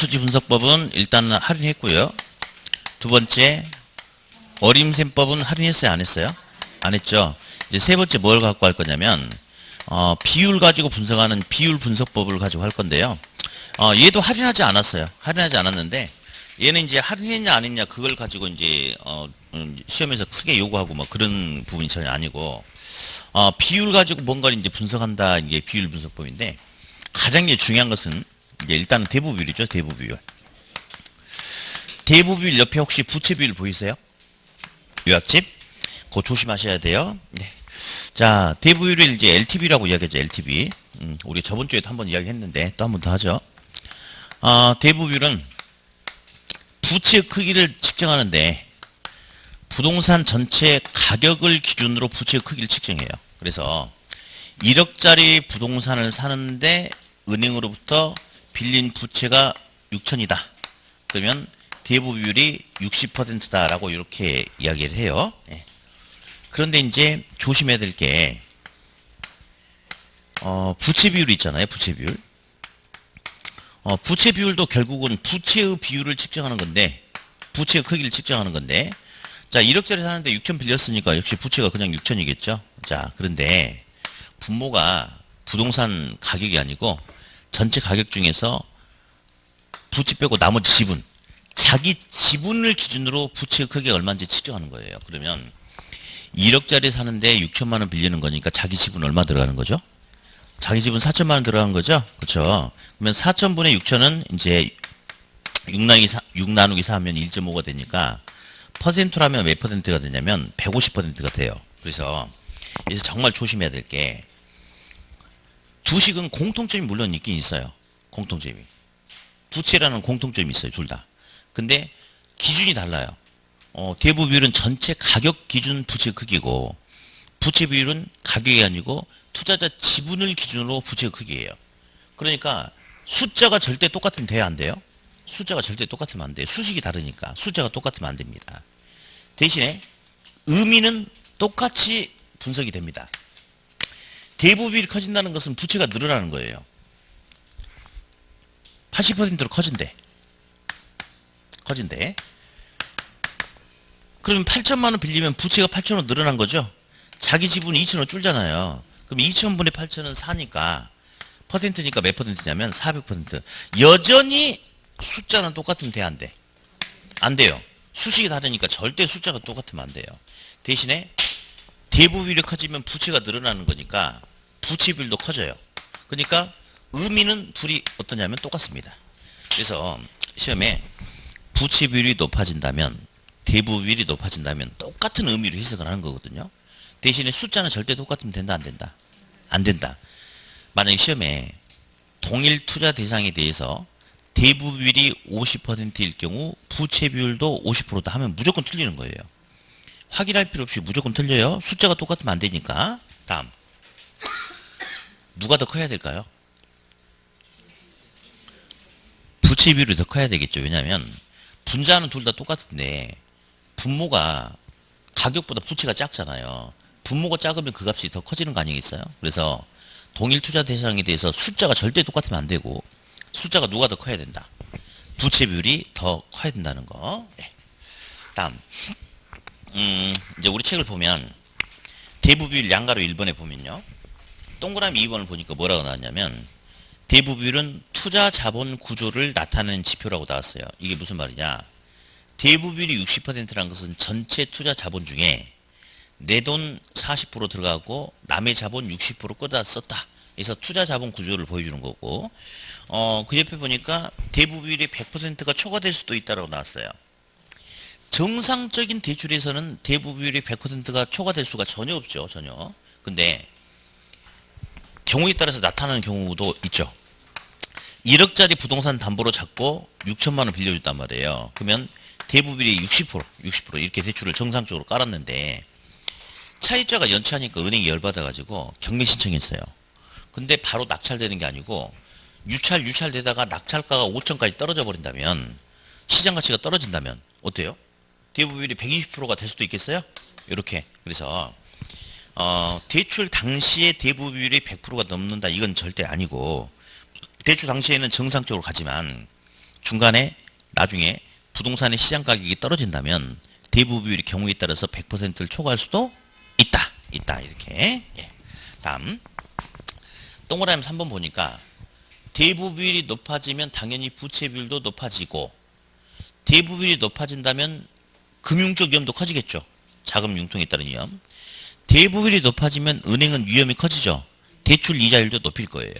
투지 분석법은 일단 할인했고요. 두 번째, 어림셈법은 할인했어요, 안 했어요? 안 했죠. 이제 세 번째 뭘 갖고 할 거냐면, 비율 가지고 분석하는 비율 분석법을 가지고 할 건데요. 얘도 할인하지 않았어요. 할인하지 않았는데, 얘는 이제 할인했냐 안 했냐 그걸 가지고 이제 시험에서 크게 요구하고 뭐 그런 부분이 전혀 아니고, 비율 가지고 뭔가를 이제 분석한다, 이게 비율 분석법인데, 가장 이제 중요한 것은 이제 일단은 대부 비율이죠. 대부 비율. 대부 비율 옆에 혹시 부채 비율 보이세요? 요약집. 그거 조심하셔야 돼요. 네. 자, 대부 비율을 이제 LTV라고 이야기하죠. LTV. 우리 저번 주에도 한번 이야기했는데 또 한 번 더 하죠. 대부 비율은 부채 크기를 측정하는데 부동산 전체 가격을 기준으로 부채 크기를 측정해요. 그래서 1억짜리 부동산을 사는데 은행으로부터 빌린 부채가 6천이다. 그러면 대부 비율이 60%다라고 이렇게 이야기를 해요. 네. 그런데 이제 조심해야 될 게 부채 비율이 있잖아요. 부채 비율. 부채 비율도 결국은 부채의 비율을 측정하는 건데, 부채의 크기를 측정하는 건데, 자, 1억짜리 사는데 6천 빌렸으니까 역시 부채가 그냥 6천이겠죠. 자, 그런데 분모가 부동산 가격이 아니고 전체 가격 중에서 부채 빼고 나머지 지분, 자기 지분을 기준으로 부채의 크기가 얼마인지 측정하는 거예요. 그러면 1억짜리 사는데 6천만 원 빌리는 거니까 자기 지분 얼마 들어가는 거죠? 자기 지분 4천만 원 들어간 거죠? 그렇죠? 그러면 4천분의 6천은 이제 6 나누기 4 하면 1.5가 되니까 퍼센트라면 몇 퍼센트가 되냐면 150%가 돼요. 그래서 정말 조심해야 될 게 두식은 공통점이 물론 있긴 있어요. 공통점이. 부채라는 공통점이 있어요. 둘 다. 근데 기준이 달라요. 대부 비율은 전체 가격 기준 부채 크기고 부채 비율은 가격이 아니고 투자자 지분을 기준으로 부채 크기예요. 그러니까 숫자가 절대 똑같으면 돼야 안 돼요? 숫자가 절대 똑같으면 안 돼요. 수식이 다르니까 숫자가 똑같으면 안 됩니다. 대신에 의미는 똑같이 분석이 됩니다. 대부 비율이 커진다는 것은 부채가 늘어나는 거예요. 80%로 커진대. 그러면 8천만 원 빌리면 부채가 8천원 늘어난 거죠? 자기 지분이 2천원 줄잖아요. 그럼 2천분의 8천은 4니까 퍼센트니까 몇 퍼센트냐면 400%. 여전히 숫자는 똑같으면 돼, 안 돼? 안 돼요. 수식이 다르니까 절대 숫자가 똑같으면 안 돼요. 대신에 대부 비율이 커지면 부채가 늘어나는 거니까 부채 비율도 커져요. 그러니까 의미는 둘이 어떠냐면 똑같습니다. 그래서 시험에 부채 비율이 높아진다면 대부 비율이 높아진다면 똑같은 의미로 해석을 하는 거거든요. 대신에 숫자는 절대 똑같으면 된다, 안 된다? 안 된다. 만약에 시험에 동일 투자 대상에 대해서 대부 비율이 50%일 경우 부채 비율도 50%다 하면 무조건 틀리는 거예요. 확인할 필요 없이 무조건 틀려요. 숫자가 똑같으면 안 되니까. 다음. 누가 더 커야 될까요? 부채 비율이 더 커야 되겠죠. 왜냐하면 분자는 둘 다 똑같은데 분모가 가격보다 부채가 작잖아요. 분모가 작으면 그 값이 더 커지는 거 아니겠어요? 그래서 동일 투자 대상에 대해서 숫자가 절대 똑같으면 안 되고 숫자가 누가 더 커야 된다. 부채 비율이 더 커야 된다는 거. 네. 다음. 이제 우리 책을 보면 대부 비율 양가로 1번에 보면요. 동그라미 2번을 보니까 뭐라고 나왔냐면 대부 비율은 투자 자본 구조를 나타내는 지표라고 나왔어요. 이게 무슨 말이냐? 대부 비율이 60%라는 것은 전체 투자 자본 중에 내 돈 40% 들어가고 남의 자본 60% 끌어다 썼다. 그래서 투자 자본 구조를 보여주는 거고, 그 옆에 보니까 대부 비율이 100%가 초과될 수도 있다고 나왔어요. 정상적인 대출에서는 대부 비율이 100%가 초과될 수가 전혀 없죠. 전혀. 근데 경우에 따라서 나타나는 경우도 있죠. 1억짜리 부동산 담보로 잡고 6천만 원 빌려줬단 말이에요. 그러면 대부 비율이 60% 이렇게 대출을 정상적으로 깔았는데 차입자가 연체하니까 은행이 열받아가지고 경매 신청했어요. 근데 바로 낙찰되는 게 아니고 유찰되다가 낙찰가가 5천까지 떨어져 버린다면, 시장 가치가 떨어진다면 어때요? 대부 비율이 120%가 될 수도 있겠어요? 이렇게. 그래서 대출 당시에 대부 비율이 100%가 넘는다, 이건 절대 아니고, 대출 당시에는 정상적으로 가지만 중간에 나중에 부동산의 시장 가격이 떨어진다면 대부 비율의 경우에 따라서 100%를 초과할 수도 있다 이렇게. 예. 다음 동그라미 3번 보니까 대부 비율이 높아지면 당연히 부채 비율도 높아지고 대부 비율이 높아진다면 금융적 위험도 커지겠죠. 자금 융통에 따른 위험. 대부 비율이 높아지면 은행은 위험이 커지죠. 대출 이자율도 높일 거예요.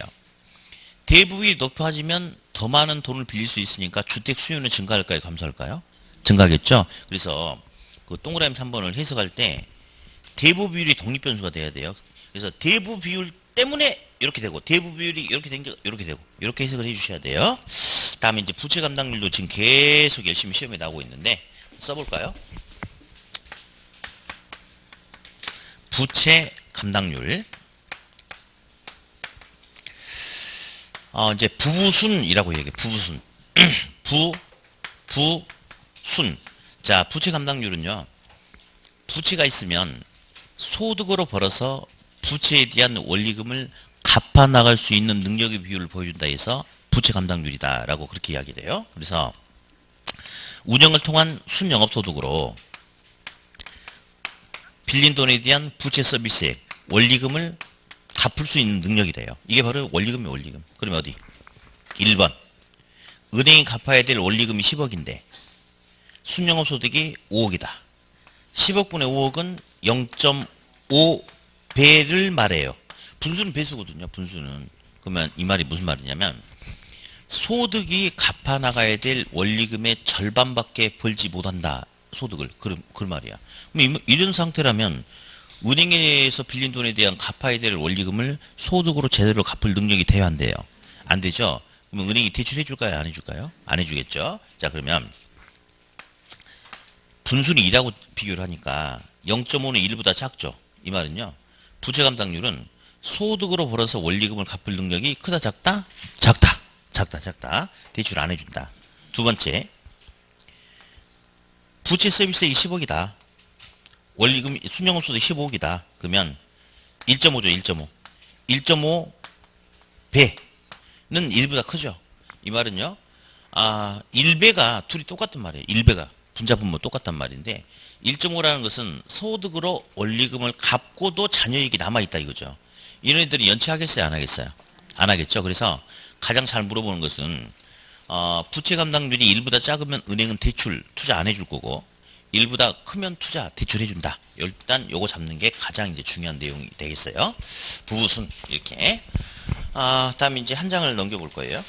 대부 비율이 높아지면 더 많은 돈을 빌릴 수 있으니까 주택 수요는 증가할까요? 감소할까요? 증가하겠죠. 그래서 그 동그라미 3번을 해석할 때 대부 비율이 독립변수가 돼야 돼요. 그래서 대부 비율 때문에 이렇게 되고 대부 비율이 이렇게 된 게 이렇게 되고 이렇게 해석을 해주셔야 돼요. 다음에 이제 부채 감당률도 지금 계속 열심히 시험에 나오고 있는데 써볼까요? 부채 감당률. 이제 부순이라고 얘기해요. 부순. 부순. 자, 부채 감당률은요. 부채가 있으면 소득으로 벌어서 부채에 대한 원리금을 갚아 나갈 수 있는 능력의 비율을 보여준다 해서 부채 감당률이다라고 그렇게 이야기를 해요. 그래서 운영을 통한 순영업소득으로 빌린 돈에 대한 부채 서비스액, 원리금을 갚을 수 있는 능력이래요. 이게 바로 원리금이에요, 원리금. 그러면 어디? 1번. 은행이 갚아야 될 원리금이 10억인데 순영업소득이 5억이다. 10억분의 5억은 0.5배를 말해요. 분수는 배수거든요. 분수는. 그러면 이 말이 무슨 말이냐면 소득이 갚아 나가야 될 원리금의 절반밖에 벌지 못한다. 소득을. 그 말이야. 그럼 이런 상태라면 은행에서 빌린 돈에 대한 갚아야 될 원리금을 소득으로 제대로 갚을 능력이 돼야 한대요. 안 되죠? 그러면 은행이 대출해 줄까요? 안 해줄까요? 안 해주겠죠? 자, 그러면 분순이 2라고 비교를 하니까 0.5는 1보다 작죠. 이 말은요. 부채 감당률은 소득으로 벌어서 원리금을 갚을 능력이 크다 작다? 작다. 대출 안 해준다. 두 번째. 부채 서비스액이 10억이다. 원리금 순영업소득 15억이다. 그러면 1.5죠. 1.5 배는 1보다 크죠. 이 말은요. 1배가 둘이 똑같단 말이에요. 1배가. 분자분모 똑같단 말인데 1.5라는 것은 소득으로 원리금을 갚고도 잔여익이 남아있다 이거죠. 이런 애들이 연체하겠어요? 안 하겠어요? 안 하겠죠. 그래서 가장 잘 물어보는 것은 부채 감당률이 1보다 작으면 은행은 대출 투자 안 해줄 거고 1보다 크면 투자 대출해준다. 일단 요거 잡는 게 가장 이제 중요한 내용이 되겠어요. 부부순 이렇게. 다음에 이제 한 장을 넘겨볼 거예요.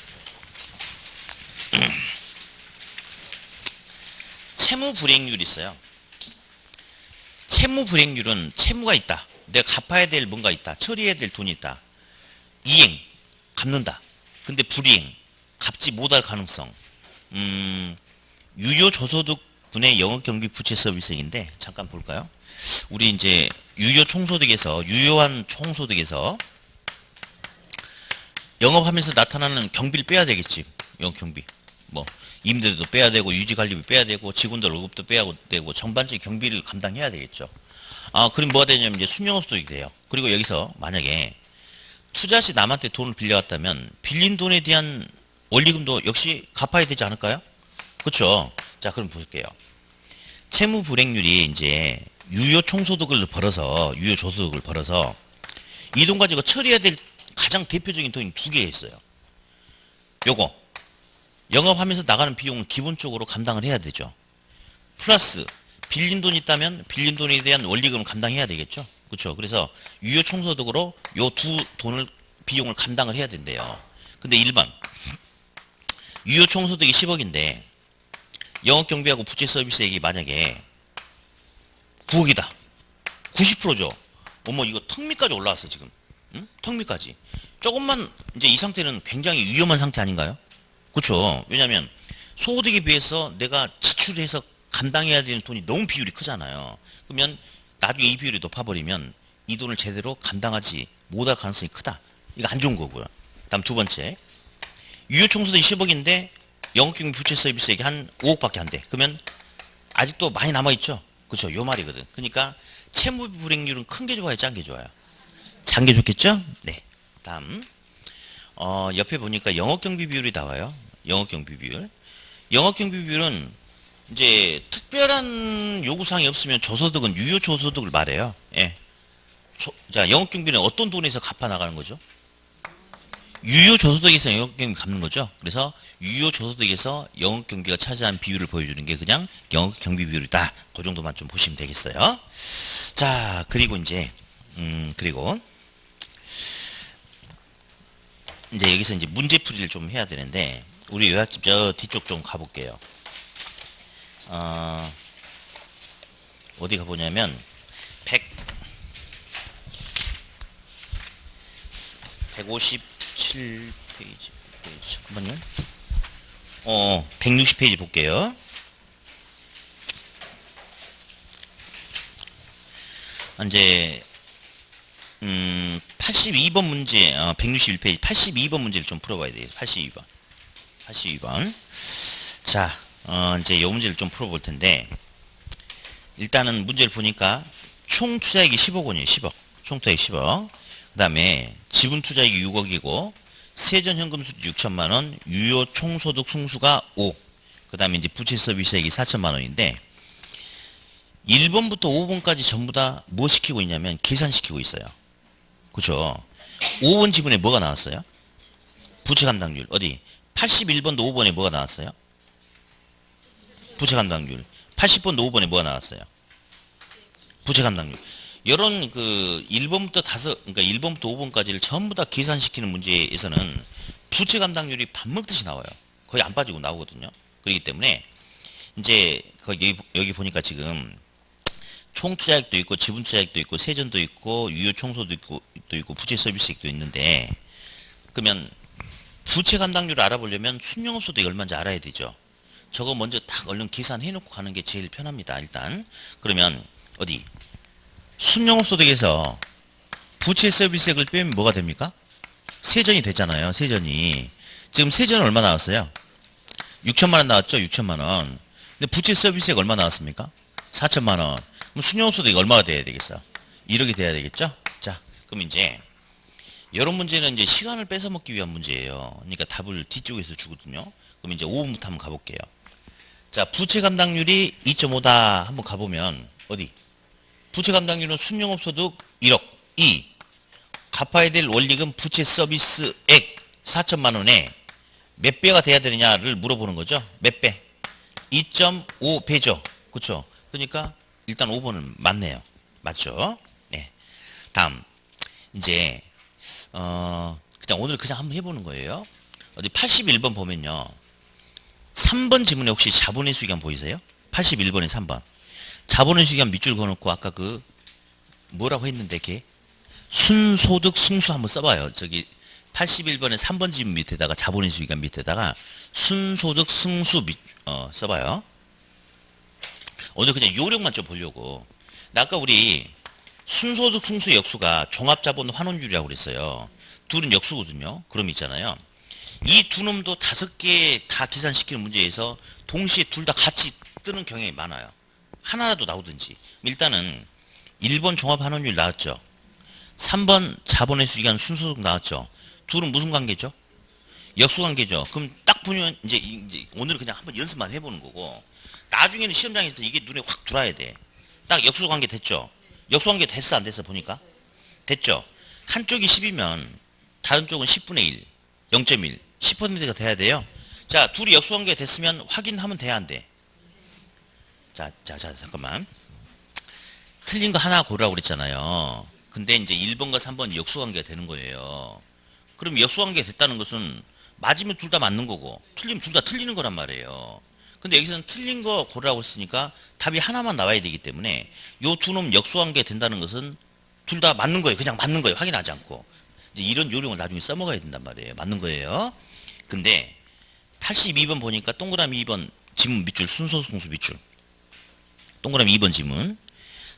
채무 불이익률이 있어요. 채무 불이익률은 채무가 있다. 내가 갚아야 될 뭔가 있다. 처리해야 될 돈이 있다. 이행 갚는다. 근데 불이행 갚지 못할 가능성. 유효 저소득 분의 영업경비 부채 서비스인데 잠깐 볼까요? 우리 이제 유효한 총소득에서 영업하면서 나타나는 경비를 빼야 되겠지. 영업경비. 뭐 임대료도 빼야 되고 유지관리비 빼야 되고 직원들 월급도 빼야 되고 전반적인 경비를 감당해야 되겠죠. 그럼 뭐가 되냐면 이제 순영업소득이 돼요. 그리고 여기서 만약에 투자 시 남한테 돈을 빌려갔다면 빌린 돈에 대한 원리금도 역시 갚아야 되지 않을까요? 그렇죠. 자, 그럼 볼게요. 채무 불이익률이 이제 유효 총소득을 벌어서 이 돈 가지고 처리해야 될 가장 대표적인 돈이 두 개 있어요. 요거 영업하면서 나가는 비용은 기본적으로 감당을 해야 되죠. 플러스 빌린 돈이 있다면 빌린 돈에 대한 원리금을 감당해야 되겠죠. 그렇죠. 그래서 유효 총소득으로 요 두 비용을 감당을 해야 된대요. 근데 1번 유효 총소득이 10억인데 영업경비하고 부채 서비스액이 만약에 9억이다. 90%죠. 어머 이거 턱밑까지 올라왔어 지금. 응? 턱밑까지. 조금만 이제 이 상태는 굉장히 위험한 상태 아닌가요? 그렇죠. 왜냐하면 소득에 비해서 내가 지출해서 감당해야 되는 돈이 너무 비율이 크잖아요. 그러면 나중에 이 비율이 높아버리면 이 돈을 제대로 감당하지 못할 가능성이 크다. 이거 안 좋은 거고요. 다음 두 번째. 유효 총소득이 10억인데 영업경비 부채 서비스액이 한 5억밖에 안 돼. 그러면 아직도 많이 남아있죠. 그렇죠. 요 말이거든. 그러니까 채무 불이익률은 큰 게 좋아요? 작은 게 좋아요? 작은 게 좋겠죠? 네. 다음 옆에 보니까 영업경비 비율이 나와요. 영업경비 비율. 영업경비 비율은 이제 특별한 요구사항이 없으면 저소득은 유효 저소득을 말해요. 예. 자, 영업경비는 어떤 돈에서 갚아 나가는 거죠? 유효 저소득에서 영업경비 갚는 거죠. 그래서 유효 저소득에서 영업경비가 차지한 비율을 보여주는 게 그냥 영업경비 비율이다. 그 정도만 좀 보시면 되겠어요. 자, 그리고 그리고 이제 여기서 이제 문제풀이를 좀 해야 되는데, 우리 요약집 저 뒤쪽 좀 가볼게요. 어디 가보냐면, 157페이지. 잠깐만요. 160페이지 볼게요. 이제 82번 문제, 161페이지 82번 문제를 좀 풀어봐야 돼요. 82번. 자, 이제 이 문제를 좀 풀어볼 텐데, 일단은 문제를 보니까 총 투자액이 10억 원이에요. 10억. 총 투자액 10억. 그 다음에 지분 투자액이 6억이고, 세전 현금 수지 6천만 원, 유효 총소득 승수가 5. 그 다음에 이제 부채 서비스액이 4천만 원인데, 1번부터 5번까지 전부 다 뭐 시키고 있냐면 계산시키고 있어요. 그죠? 5번 지분에 뭐가 나왔어요? 부채 감당률. 어디? 81번도 5번에 뭐가 나왔어요? 부채 감당률. 80번도 5번에 뭐가 나왔어요? 부채 감당률. 이런 1번부터 그러니까 1번부터 5번까지를 전부 다 계산시키는 문제에서는 부채 감당률이 밥 먹듯이 나와요. 거의 안 빠지고 나오거든요. 그렇기 때문에 이제 여기 보니까 지금 총 투자액도 있고 지분 투자액도 있고 세전도 있고 유효 총소도 있고 부채 서비스액도 있는데, 그러면 부채 감당률을 알아보려면 순영업소득이 얼마인지 알아야 되죠. 저거 먼저 딱 얼른 계산해 놓고 가는 게 제일 편합니다. 일단 그러면 어디 순영업소득에서 부채 서비스액을 빼면 뭐가 됩니까? 세전이 되잖아요. 세전이 지금 세전은 얼마 나왔어요? 6천만 원 나왔죠. 6천만 원. 근데 부채 서비스액 얼마 나왔습니까? 4천만 원. 그럼 순영업소득이 얼마가 돼야 되겠어? 1억이 돼야 되겠죠? 자, 그럼 이제 이런 문제는 이제 시간을 뺏어 먹기 위한 문제예요. 그러니까 답을 뒤쪽에서 주거든요. 그럼 이제 5번부터 한번 가볼게요. 자, 부채 감당률이 2.5다. 한번 가보면 어디? 부채 감당률은 순영업소득 1억 2. 갚아야 될 원리금 부채 서비스액 4천만 원에 몇 배가 돼야 되느냐를 물어보는 거죠. 몇 배? 2.5배죠. 그렇죠? 그러니까 일단 5번은 맞네요. 맞죠? 네. 다음 이제 그냥 오늘 그냥 한번 해보는 거예요. 어디 81번 보면요. 3번 지문에 혹시 자본의 수익안 보이세요? 81번에 3번. 자본의 수익안 밑줄 그어놓고 아까 뭐라고 했는데 걔 순소득 승수 한번 써봐요. 저기 81번에 3번 지문 밑에다가 자본의 수익안 밑에다가 순소득 승수 써봐요. 오늘 그냥 요령만 좀 보려고. 아까 우리 순소득 승수 역수가 종합자본 환원율이라고 그랬어요. 둘은 역수거든요. 그럼 있잖아요. 이 두 놈도 5개 다 계산시키는 문제에서 동시에 둘 다 같이 뜨는 경향이 많아요. 하나라도 나오든지. 일단은 1번 종합환원율 나왔죠. 3번 자본의 수익안 순소득 나왔죠. 둘은 무슨 관계죠? 역수관계죠. 그럼 딱 보면 이제 오늘은 그냥 한번 연습만 해보는 거고, 나중에는 시험장에서 이게 눈에 확 들어와야 돼. 딱 역수관계 됐죠? 역수관계 됐어 안 됐어 보니까? 됐죠? 한쪽이 10이면 다른 쪽은 10분의 1, 0.1, 10%가 돼야 돼요. 자, 둘이 역수관계 됐으면 확인하면 돼야 안 돼? 자, 잠깐만. 틀린 거 하나 고르라고 그랬잖아요. 근데 이제 1번과 3번이 역수관계가 되는 거예요. 그럼 역수관계가 됐다는 것은 맞으면 둘 다 맞는 거고, 틀리면 둘 다 틀리는 거란 말이에요. 근데 여기서는 틀린 거 고르라고 했으니까 답이 하나만 나와야 되기 때문에 요 두 놈 역수관계 된다는 것은 둘 다 맞는 거예요. 그냥 맞는 거예요. 확인하지 않고. 이제 이런 요령을 나중에 써먹어야 된단 말이에요. 맞는 거예요. 근데 82번 보니까 동그라미 2번 지문 밑줄 순소득 승수 밑줄. 동그라미 2번 지문.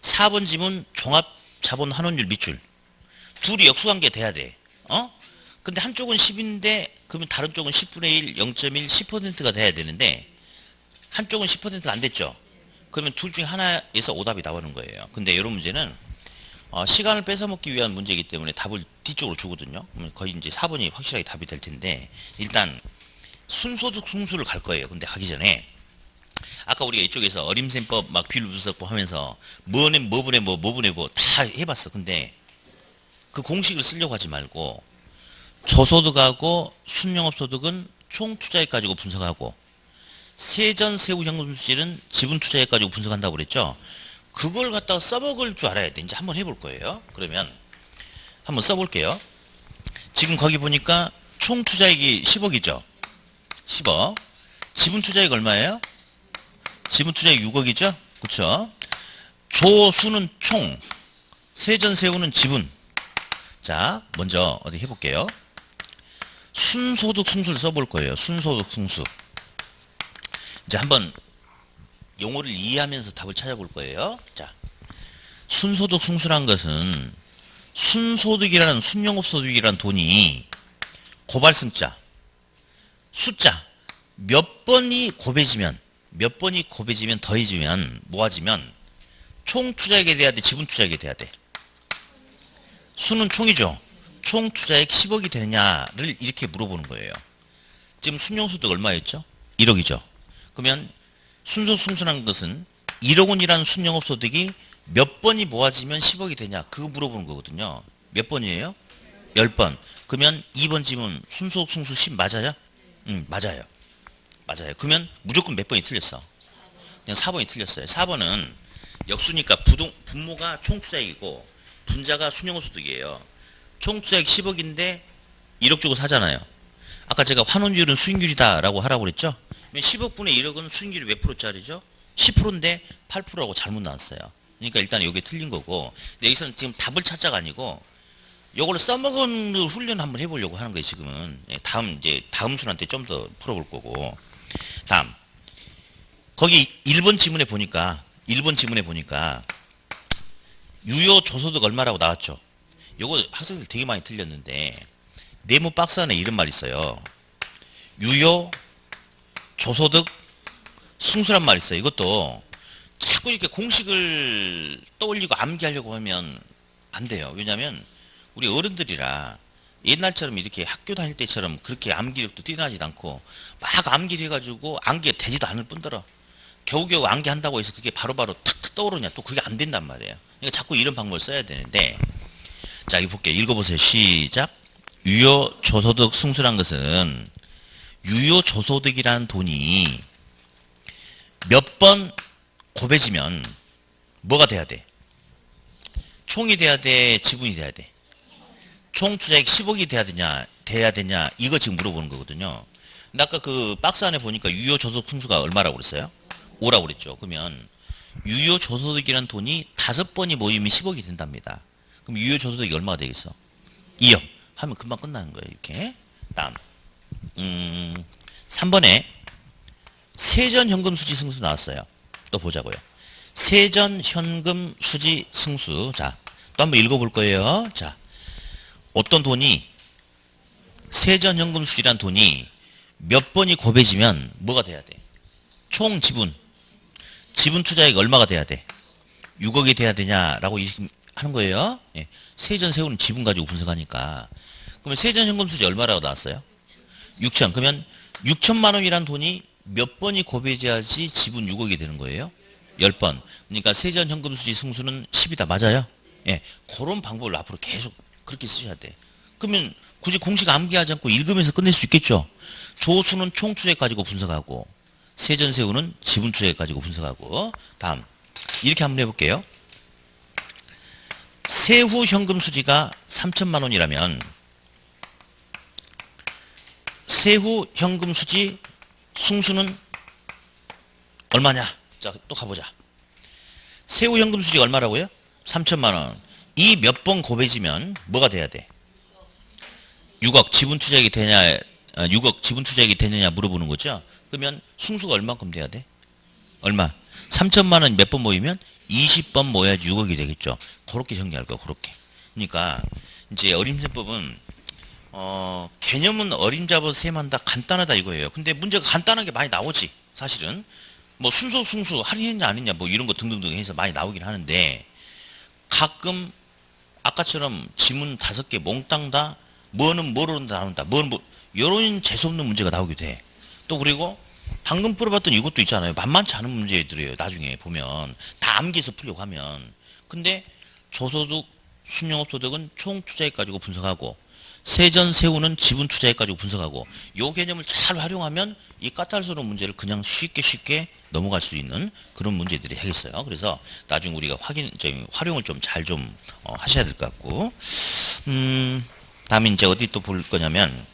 4번 지문 종합 자본 환원율 밑줄. 둘이 역수관계 돼야 돼. 근데 한쪽은 10인데 그러면 다른 쪽은 10분의 1, 0.1, 10%가 돼야 되는데 한쪽은 10%가 안 됐죠. 그러면 둘 중에 하나에서 오답이 나오는 거예요. 근데 이런 문제는 시간을 뺏어먹기 위한 문제이기 때문에 답을 뒤쪽으로 주거든요. 그러면 거의 이제 4번이 확실하게 답이 될 텐데, 일단 순소득 승수를 갈 거예요. 근데 하기 전에 아까 우리가 이쪽에서 어림셈법 막 비율분석법 하면서 뭐분의 뭐분의 뭐 다 해봤어. 근데 그 공식을 쓰려고 하지 말고 저소득하고 순영업소득은 총 투자액 가지고 분석하고 세전 세후 현금 수지는 지분 투자액 가지고 분석한다고 그랬죠. 그걸 갖다가 써먹을 줄 알아야 돼. 이제 한번 해볼 거예요. 그러면 한번 써볼게요. 지금 거기 보니까 총 투자액이 10억이죠. 10억. 지분 투자액 얼마예요? 지분 투자액 6억이죠. 그쵸? 조수는 총, 세전 세후는 지분. 자, 먼저 어디 해볼게요. 순소득 승수를 써볼 거예요. 순소득 승수. 이제 한번 용어를 이해하면서 답을 찾아볼 거예요. 자, 순소득 승수란 것은 순소득이라는 순영업소득이라는 돈이 고발승자, 숫자 몇 번이 곱해지면 더해지면 모아지면 총 투자액에 돼야 돼, 지분 투자액에 돼야 돼. 수는 총이죠. 총 투자액 10억이 되느냐를 이렇게 물어보는 거예요. 지금 순영소득 얼마였죠? 1억이죠. 그러면 순소승수라는 것은 1억 원이라는 순영업소득이 몇 번이 모아지면 10억이 되냐 그거 물어보는 거거든요. 몇 번이에요? 10번. 그러면 2번 질문 순소승수 10 맞아요? 맞아요. 맞아요. 그러면 무조건 몇 번이 틀렸어? 그냥 4번이 틀렸어요. 4번은 역수니까 분모가 총투자액이고 분자가 순영업소득이에요. 총투자액 10억인데 1억 주고 사잖아요. 아까 제가 환원율은 수익률이다 라고 하라고 그랬죠? 10억분의 1억은 수익률이 몇 프로짜리죠? 10%인데 8%라고 잘못 나왔어요. 그러니까 일단 여기 틀린 거고, 근데 여기서는 지금 답을 찾자가 아니고 요걸 써먹은 훈련 한번 해보려고 하는 거예요. 지금은 다음 순한테 좀 더 풀어볼 거고. 다음 거기 1번 지문에 보니까 유효 조소득 얼마라고 나왔죠? 요거 학생들 되게 많이 틀렸는데 네모 박스 안에 이런 말 있어요. 유효 조소득 승수란 말 있어요. 이것도 자꾸 이렇게 공식을 떠올리고 암기하려고 하면 안 돼요. 왜냐하면 우리 어른들이라 옛날처럼 이렇게 학교 다닐 때처럼 그렇게 암기력도 뛰어나지도 않고 막 암기를 해가지고 암기가 되지도 않을 뿐더러 겨우겨우 암기한다고 해서 그게 바로바로 탁탁 떠오르냐 또 그게 안 된단 말이에요. 그러니까 자꾸 이런 방법을 써야 되는데, 자, 여기 볼게요. 읽어보세요. 시작. 유효 조소득 승수란 것은 유효 조소득이라는 돈이 몇 번 곱해지면 뭐가 돼야 돼? 총이 돼야 돼? 지분이 돼야 돼? 총 투자액 10억이 돼야 되냐? 이거 지금 물어보는 거거든요. 근데 아까 그 박스 안에 보니까 유효 조소득 승수가 얼마라고 그랬어요? 5라고 그랬죠. 그러면 유효 조소득이라는 돈이 5번이 모이면 10억이 된답니다. 그럼 유효 조소득이 얼마가 되겠어? 2억 하면 금방 끝나는 거예요. 이렇게. 다음 3번에 세전 현금 수지 승수 나왔어요. 또 보자고요. 세전 현금 수지 승수. 자, 또 한번 읽어볼 거예요. 자, 어떤 돈이 세전 현금 수지란 돈이 몇 번이 곱해지면 뭐가 돼야 돼? 총 지분 투자액 얼마가 돼야 돼? 6억이 돼야 되냐라고 하는 거예요. 예. 세전 세후는 지분 가지고 분석하니까. 그러면 세전 현금 수지 얼마라고 나왔어요? 6천. 그러면 6천만 원이란 돈이 몇 번이 곱해져야지 지분 6억이 되는 거예요? 10번. 그러니까 세전 현금 수지 승수는 10이다. 맞아요? 예. 그런 방법을 앞으로 계속 그렇게 쓰셔야 돼. 그러면 굳이 공식 암기하지 않고 읽으면서 끝낼 수 있겠죠? 조수는 총 투자액 가지고 분석하고 세전 세후는 지분 투자액 가지고 분석하고. 다음 이렇게 한번 해볼게요. 세후 현금 수지가 3천만 원이라면 세후 현금 수지 승수는 얼마냐? 자, 또 가보자. 세후 현금 수지가 얼마라고요? 3천만 원. 이 몇 번 곱해지면 뭐가 돼야 돼? 6억 지분 투자액이 되냐, 6억 지분 투자액이 되느냐 물어보는 거죠. 그러면 승수가 얼마큼 돼야 돼? 얼마? 3천만 원 몇 번 모이면 20번 모여야지 6억이 되겠죠. 그렇게 정리할 거야. 그렇게. 그러니까 이제 어림셈법은 개념은 어림잡아 셈한다 간단하다 이거예요. 근데 문제가 간단하게 많이 나오지. 사실은 뭐 순소 승수 할인했냐 안 했냐 뭐 이런 거 등등등 해서 많이 나오긴 하는데 가끔 아까처럼 지문 5개 몽땅 다 뭐는 뭐로 나온다 뭐는 뭐 이런 재수없는 문제가 나오게 돼. 또 그리고 방금 풀어봤던 이것도 있잖아요. 만만치 않은 문제들이에요. 나중에 보면 다 암기해서 풀려고 하면. 근데 저소득 순영업소득은 총 투자액 가지고 분석하고 세전 세후는 지분 투자액 가지고 분석하고 요 개념을 잘 활용하면 이 까탈스러운 문제를 그냥 쉽게 넘어갈 수 있는 그런 문제들이 하겠어요. 그래서 나중에 우리가 활용을 좀 잘 좀 하셔야 될 것 같고 다음에 이제 어디 또 볼 거냐면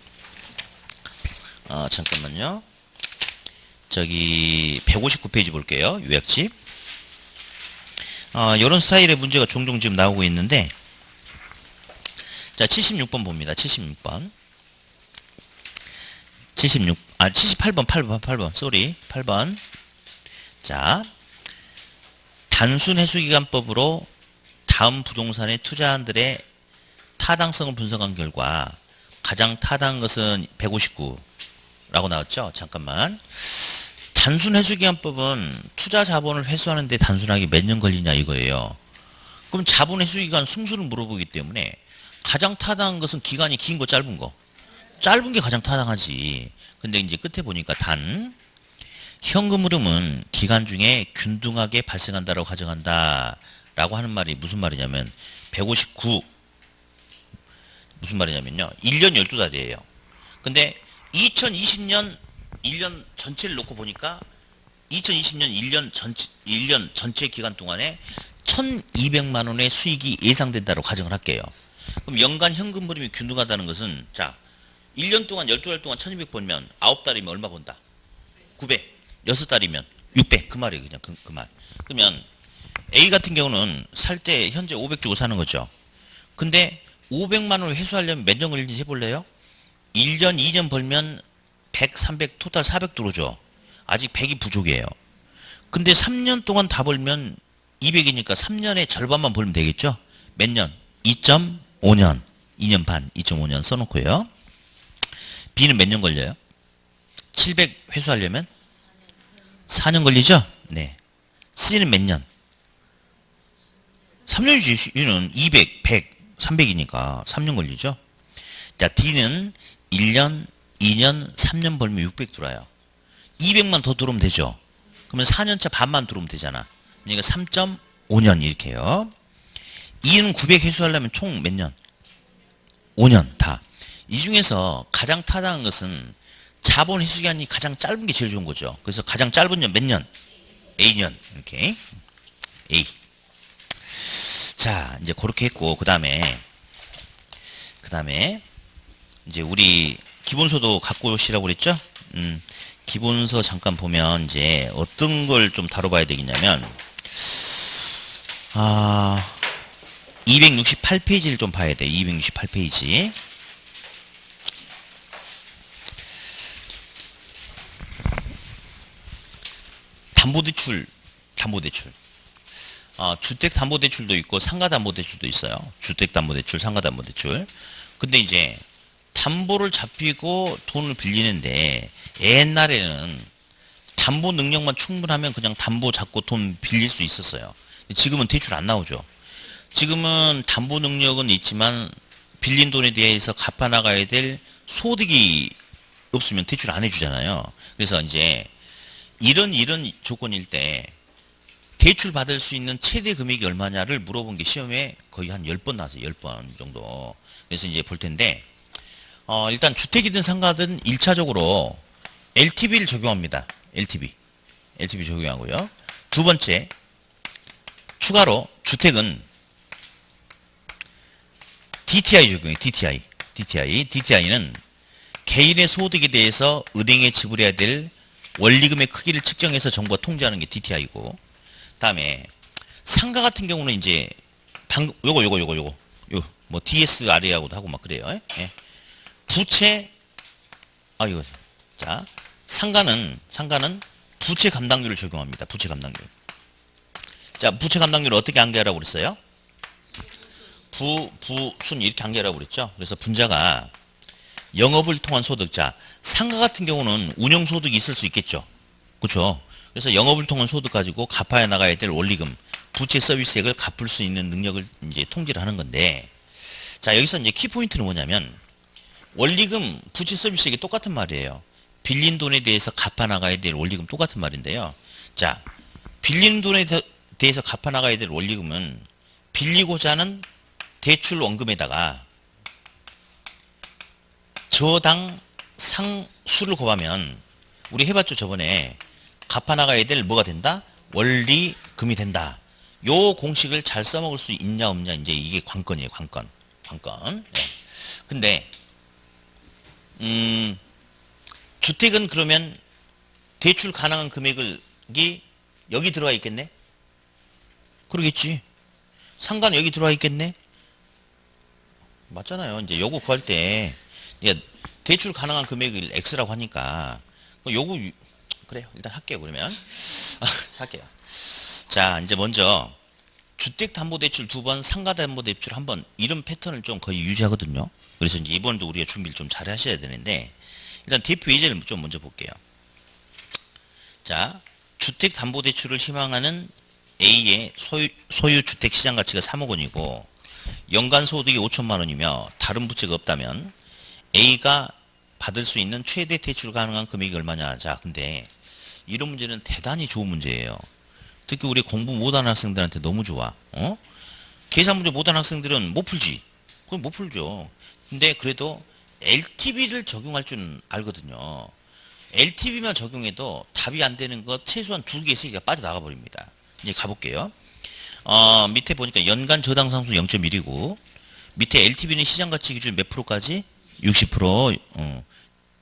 잠깐만요. 저기 159페이지 볼게요. 요약집. 이런 스타일의 문제가 종종 지금 나오고 있는데 자 76번 봅니다. 76번 78번 8번 쏘리 8번 자 단순 해수기간법으로 다음 부동산의 투자한들의 타당성을 분석한 결과 가장 타당한 것은 159라고 나왔죠. 잠깐만 단순 회수기간법은 투자 자본을 회수하는 데 단순하게 몇 년 걸리냐 이거예요. 그럼 자본 회수기간 승수를 물어보기 때문에 가장 타당한 것은 기간이 긴 거 짧은 거. 짧은 게 가장 타당하지. 근데 이제 끝에 보니까 단 현금 흐름은 기간 중에 균등하게 발생한다라고 가정한다 라고 하는 말이 무슨 말이냐면 159 무슨 말이냐면요. 1년 12달이에요. 근데 2020년 1년 전체를 놓고 보니까 2020년 1년 전체 기간 동안에 1200만 원의 수익이 예상된다고 가정을 할게요. 그럼 연간 현금 흐름이 균등하다는 것은 자 1년 동안 12달 동안 1200 벌면 9달이면 얼마 번다? 900. 6달이면 600. 그 말이에요. 그냥 그 말. 그러면 A 같은 경우는 살 때 현재 500 주고 사는 거죠. 근데 500만 원을 회수하려면 몇 년 걸리는지 해볼래요? 1년, 2년 벌면 100, 300, 토탈 400 들어오죠. 아직 100이 부족이에요. 근데 3년 동안 다 벌면 200이니까 3년에 절반만 벌면 되겠죠? 몇 년? 2.5년. 2년 반, 2.5년 써놓고요. B는 몇 년 걸려요? 700 회수하려면? 4년 걸리죠? 네. C는 몇 년? 3년이지. C는 200, 100, 300이니까 3년 걸리죠? 자, D는 1년, 2년, 3년 벌면 600 들어와요. 200만 더 들어오면 되죠? 그러면 4년차 반만 들어오면 되잖아. 그러니까 3.5년 이렇게요. E는 900 회수하려면 총 몇 년? 5년 다. 이 중에서 가장 타당한 것은 자본 회수기간이 가장 짧은 게 제일 좋은 거죠. 그래서 가장 짧은 년 몇 년? A년. 이렇게. A. 자, 이제 그렇게 했고, 그 다음에, 이제 우리 기본서도 갖고 오시라고 그랬죠? 기본서 잠깐 보면 이제 어떤 걸 좀 다뤄봐야 되겠냐면, 268페이지를 좀 봐야 돼요. 268페이지. 담보대출. 주택담보대출도 있고 상가담보대출도 있어요. 주택담보대출, 상가담보대출. 근데 이제 담보를 잡히고 돈을 빌리는데 옛날에는 담보 능력만 충분하면 그냥 담보 잡고 돈 빌릴 수 있었어요. 지금은 대출 안 나오죠. 지금은 담보 능력은 있지만 빌린 돈에 대해서 갚아나가야 될 소득이 없으면 대출 안 해주잖아요. 그래서 이제 이런 조건일 때 대출 받을 수 있는 최대 금액이 얼마냐를 물어본 게 시험에 거의 한 10번 나왔어요. 10번 정도. 그래서 이제 볼 텐데, 일단 주택이든 상가든 1차적으로 LTV를 적용합니다. LTV 적용하고요. 두 번째, 추가로 주택은 DTI 적용해요. DTI는 개인의 소득에 대해서 은행에 지불해야 될 원리금의 크기를 측정해서 정부가 통제하는 게 DTI고, 다음에 상가 같은 경우는 이제 요거 뭐 DSRA하고도 하고 막 그래요. 예. 부채 이거 자 상가는 부채 감당률을 적용합니다. 부채 감당률. 자, 부채 감당률을 어떻게 한계하라고 그랬어요? 순 이렇게 한계하라고 그랬죠. 그래서 분자가 영업을 통한 소득. 자, 상가 같은 경우는 운영 소득이 있을 수 있겠죠. 그렇죠? 그래서 영업을 통한 소득 가지고 갚아야 나가야 될 원리금, 부채 서비스액을 갚을 수 있는 능력을 이제 통지를 하는 건데, 자, 여기서 이제 키포인트는 뭐냐면, 원리금, 부채 서비스액이 똑같은 말이에요. 빌린 돈에 대해서 갚아나가야 될 원리금 똑같은 말인데요. 자, 빌린 돈에 대해서 갚아나가야 될 원리금은 빌리고자 하는 대출 원금에다가 저당 상수를 곱하면 우리 해봤죠 저번에 갚아나가야 될 뭐가 된다? 원리금이 된다. 요 공식을 잘 써먹을 수 있냐 없냐 이제 이게 관건이에요. 관건. 네. 근데 주택은 그러면 대출 가능한 금액이 여기 들어와 있겠네? 그러겠지. 상가는 여기 들어와 있겠네? 맞잖아요. 이제 요거 구할 때 대출 가능한 금액을 X라고 하니까 요거 그래요. 일단 할게요. 그러면 할게요. 자, 이제 먼저 주택담보대출 2번, 상가담보대출 1번 이런 패턴을 좀 거의 유지하거든요. 그래서 이제 이번에도 우리가 준비를 좀 잘 하셔야 되는데 일단 대표 예제를 좀 먼저 볼게요. 자, 주택담보대출을 희망하는 A의 소유 주택 시장 가치가 3억 원이고 연간 소득이 5천만 원이며 다른 부채가 없다면 A가 받을 수 있는 최대 대출 가능한 금액이 얼마냐. 자, 근데 이런 문제는 대단히 좋은 문제예요. 특히 우리 공부 못하는 학생들한테 너무 좋아. 계산 문제 못하는 학생들은 못 풀지. 그건 못 풀죠. 근데 그래도 LTV를 적용할 줄 알거든요. LTV만 적용해도 답이 안 되는 것 최소한 2개, 3개가 빠져나가 버립니다. 이제 가볼게요. 밑에 보니까 연간 저당 상수 0.1이고 밑에 LTV는 시장가치 기준 몇 프로까지? 60%.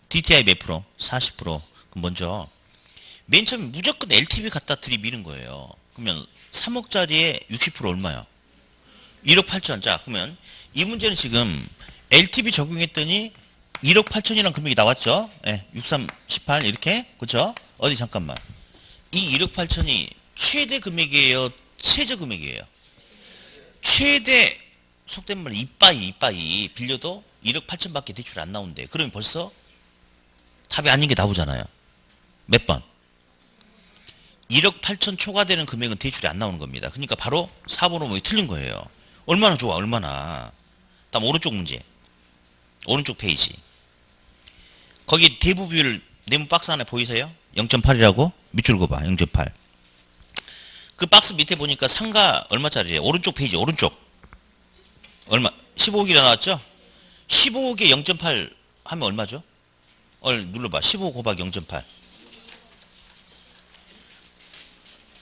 DTI 몇 프로? 40%. 그럼 먼저 맨 처음에 무조건 LTV 갖다 들이미는 거예요. 그러면 3억짜리에 60% 얼마야? 1억 8천. 자, 그러면 이 문제는 지금 LTV 적용했더니 1억 8천이라는 금액이 나왔죠? 예, 63, 18 이렇게. 그쵸? 어디 잠깐만. 이 1억 8천이 최대 금액이에요? 최저 금액이에요? 최대 속된 말로 이빠이 빌려도 1억 8천밖에 대출 안 나온대. 그러면 벌써 답이 아닌 게 나오잖아요. 몇 번? 1억 8천 초과되는 금액은 대출이 안 나오는 겁니다. 그러니까 바로 4번 오목이 틀린 거예요. 얼마나 좋아, 얼마나. 다음 오른쪽 문제. 오른쪽 페이지. 거기 대부 비율 네모 박스 안에 보이세요? 0.8이라고? 밑줄 그어봐. 0.8. 그 박스 밑에 보니까 상가 얼마짜리예요? 오른쪽 페이지, 오른쪽. 얼마? 15억이라 나왔죠? 15억에 0.8 하면 얼마죠? 눌러봐. 15 곱하기 0.8.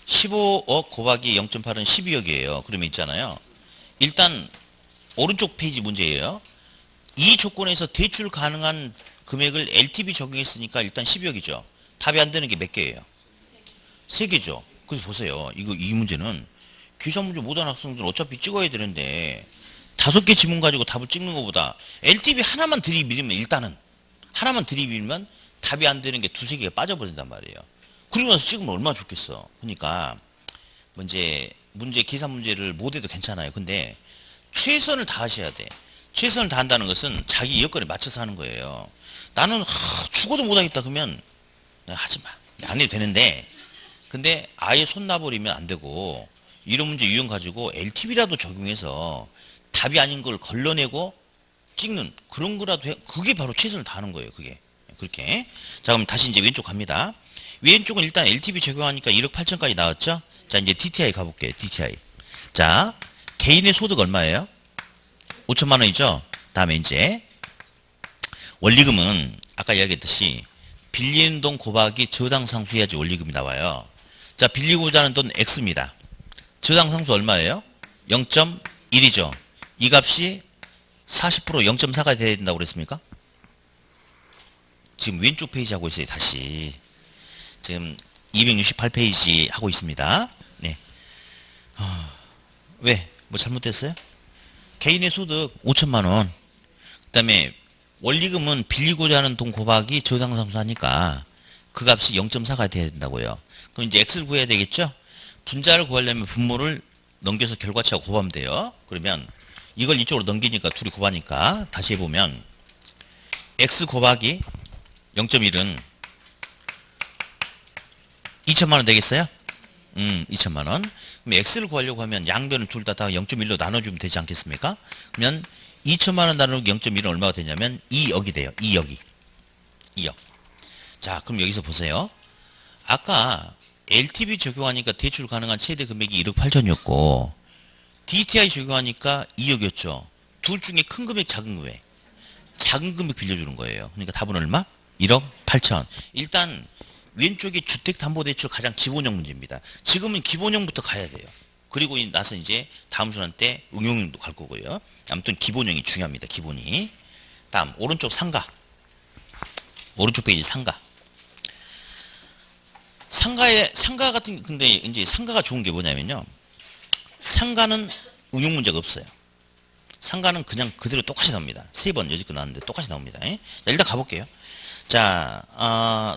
15억 곱하기 0.8은 12억이에요. 그러면 있잖아요. 일단 오른쪽 페이지 문제예요. 이 조건에서 대출 가능한 금액을 LTV 적용했으니까 일단 12억이죠. 답이 안 되는 게 몇 개예요? 3개죠. 그래서 보세요. 이 문제는 계산 문제 못하는 학생들은 어차피 찍어야 되는데 5개 지문 가지고 답을 찍는 것보다 LTV 하나만 들이밀면 일단은 하나만 들이밀면 답이 안 되는 게 2-3개가 빠져버린단 말이에요. 그러고 나서 찍으면 얼마나 좋겠어. 그러니까 문제 계산 문제를 못해도 괜찮아요. 근데 최선을 다하셔야 돼. 최선을 다한다는 것은 자기 여건에 맞춰서 하는 거예요. 나는 죽어도 못하겠다 그러면 하지마. 안 해도 되는데 근데 아예 손 놔버리면 안 되고 이런 문제 유형 가지고 LTV라도 적용해서 답이 아닌 걸 걸러내고 찍는 그런 거라도 해. 그게 바로 최선을 다하는 거예요. 그게 그렇게. 자, 그럼 다시 이제 왼쪽 갑니다. 왼쪽은 일단 LTV 적용하니까 1억 8천까지 나왔죠? 자, 이제 DTI 가볼게요. DTI. 자, 개인의 소득 얼마예요? 5천만 원이죠? 다음에 이제 원리금은 아까 이야기했듯이 빌리는 돈 곱하기 저당 상수 해야지 원리금이 나와요. 자, 빌리고자 하는 돈 X입니다. 저당 상수 얼마예요? 0.1이죠. 이 값이 40% 0.4가 돼야 된다고 그랬습니까? 지금 왼쪽 페이지 하고 있어요. 다시. 지금 268페이지 하고 있습니다. 네. 왜? 뭐 잘못됐어요? 개인의 소득 5천만 원. 그 다음에 원리금은 빌리고자 하는 돈 곱하기 저당상수 하니까 그 값이 0.4가 돼야 된다고요. 그럼 이제 X를 구해야 되겠죠? 분자를 구하려면 분모를 넘겨서 결과치하고 곱하면 돼요. 그러면 이걸 이쪽으로 넘기니까 둘이 곱하니까 다시 해보면 X 곱하기 0.1은 2천만 원 되겠어요? 2천만 원. 그럼 X를 구하려고 하면 양변을 둘 다 0.1로 나눠주면 되지 않겠습니까? 그러면 2천만 원 나누기 0.1은 얼마가 되냐면 2억이 돼요. 2억이. 2억. 자, 그럼 여기서 보세요. 아까 LTV 적용하니까 대출 가능한 최대 금액이 1억 8천이었고 DTI 적용하니까 2억이었죠. 둘 중에 큰 금액, 작은 금액. 작은 금액 빌려주는 거예요. 그러니까 답은 얼마? 1억 8천. 일단 왼쪽에 주택담보대출 가장 기본형 문제입니다. 지금은 기본형부터 가야 돼요. 그리고 나서 이제 다음 순환 때 응용형도 갈 거고요. 아무튼 기본형이 중요합니다. 기본이. 다음 오른쪽 상가. 오른쪽 페이지 상가. 상가 같은, 근데 이제 상가가 좋은 게 뭐냐면요. 상가는 응용 문제가 없어요. 상가는 그냥 그대로 똑같이 나옵니다. 3번 여지껏 나왔는데 똑같이 나옵니다. 자, 일단 가볼게요. 자,